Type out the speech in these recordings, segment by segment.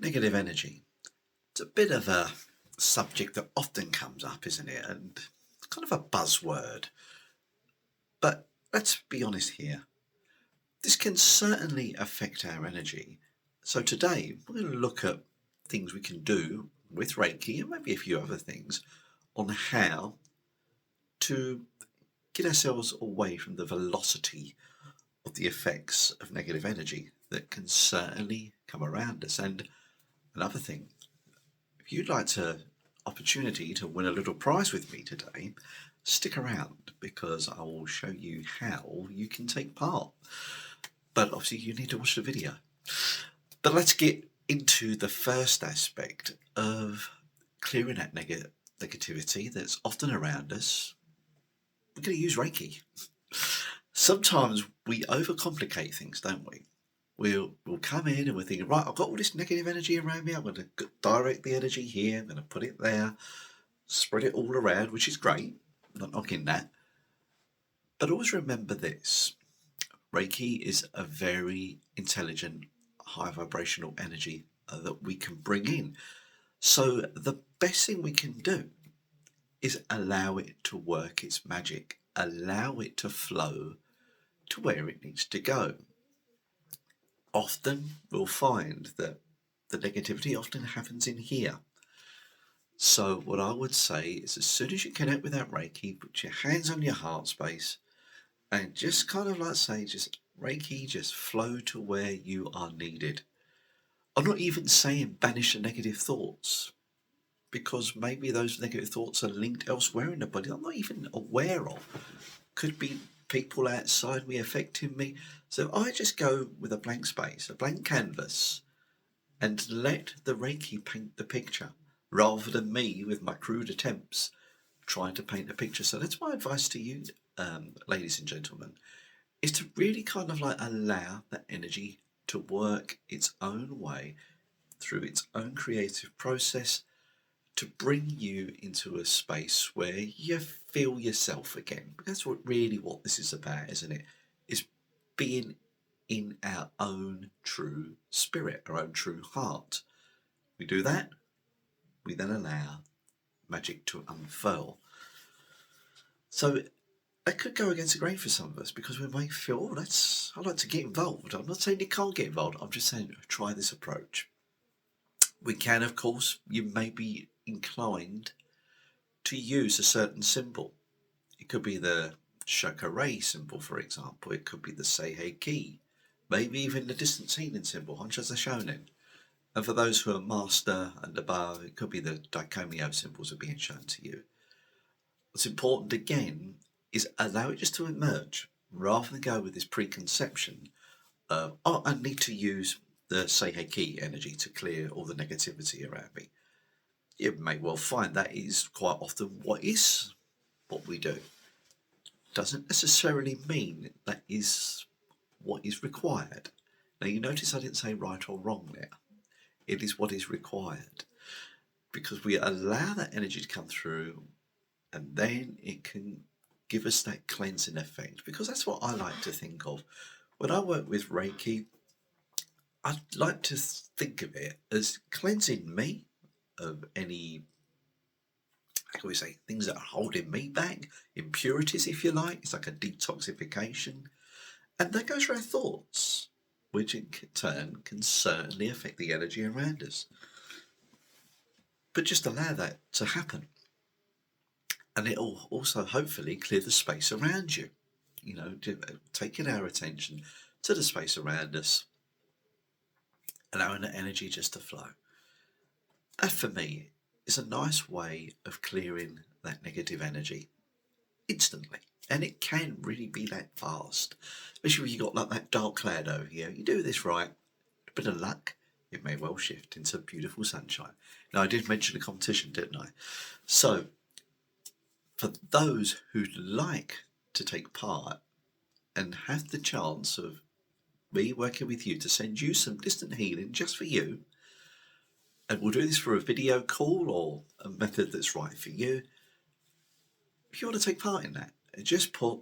Negative energy. It's a bit of a subject that often comes up, isn't it? And it's kind of a buzzword. But let's be honest here. This can certainly affect our energy. So today, we're going to look at things we can do with Reiki and maybe a few other things on how to get ourselves away from the velocity of the effects of negative energy that can certainly come around us. And another thing, if you'd like to opportunity to win a little prize with me today, stick around because I will show you how you can take part. But obviously you need to watch the video. But let's get into the first aspect of clearing that negativity that's often around us. We're going to use Reiki. Sometimes we overcomplicate things, don't we? We'll come in and we're thinking, right, I've got all this negative energy around me. I'm going to direct the energy here. I'm going to put it there, spread it all around, which is great. I'm not knocking that. But always remember this. Reiki is a very intelligent, high vibrational energy that we can bring in. So the best thing we can do is allow it to work its magic. Allow it to flow to where it needs to go. Often we'll find that the negativity often happens in here. So what I would say is as soon as you connect with that Reiki, put your hands on your heart space and just kind of like say, just Reiki, just flow to where you are needed. I'm not even saying banish the negative thoughts because maybe those negative thoughts are linked elsewhere in the body I'm not even aware of. Could be people outside me affecting me. So I just go with a blank space, a blank canvas, and let the Reiki paint the picture rather than me with my crude attempts trying to paint a picture. So that's my advice to you, ladies and gentlemen, is to really kind of like allow that energy to work its own way through its own creative process to bring you into a space where you feel yourself again. That's what this is about, isn't it? Is being in our own true spirit, our own true heart. We do that, we then allow magic to unfurl. So that could go against the grain for some of us because we might feel, oh, I'd like to get involved. I'm not saying you can't get involved, I'm just saying try this approach. We can, of course, you may be inclined to use a certain symbol. It could be the Shakare symbol, for example. It could be the Seihei, maybe even the distance healing symbol, Honcha's Shonin. And for those who are master and above, it could be the Daikomyo symbols are being shown to you. What's important again is allow it just to emerge rather than go with this preconception of, oh, I need to use the Seihei energy to clear all the negativity around me. You may well find that is quite often what we do. Doesn't necessarily mean that is what is required. Now you notice I didn't say right or wrong there. It is what is required. Because we allow that energy to come through and then it can give us that cleansing effect. Because that's what I like to think of. When I work with Reiki, I'd like to think of it as cleansing me of any, how can we say, things that are holding me back, impurities if you like. It's like a detoxification. And that goes for our thoughts, which in turn can certainly affect the energy around us. But just allow that to happen. And it'll also hopefully clear the space around you. You know, taking our attention to the space around us, allowing the energy just to flow. That for me is a nice way of clearing that negative energy instantly. And it can really be that fast, especially when you got like that dark cloud over you. You do this right, a bit of luck, it may well shift into beautiful sunshine. Now I did mention the competition, didn't I? So for those who'd like to take part and have the chance of me working with you to send you some distant healing just for you, and we'll do this for a video call or a method that's right for you. If you want to take part in that, just put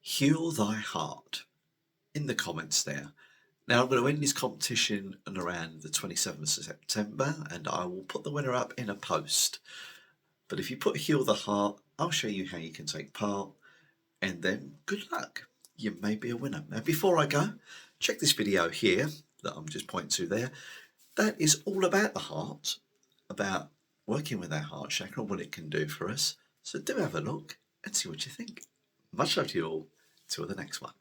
"Heal Thy Heart" in the comments there, Now I'm going to end this competition on around the 27th of September, and I will put the winner up in a post. But if you put Heal the Heart, I'll show you how you can take part, and then good luck. You may be a winner. Now before I go, check this video here that I'm just pointing to there. That is all about the heart, about working with our heart chakra and what it can do for us. So do have a look and see what you think. Much love to you all. Till the next one.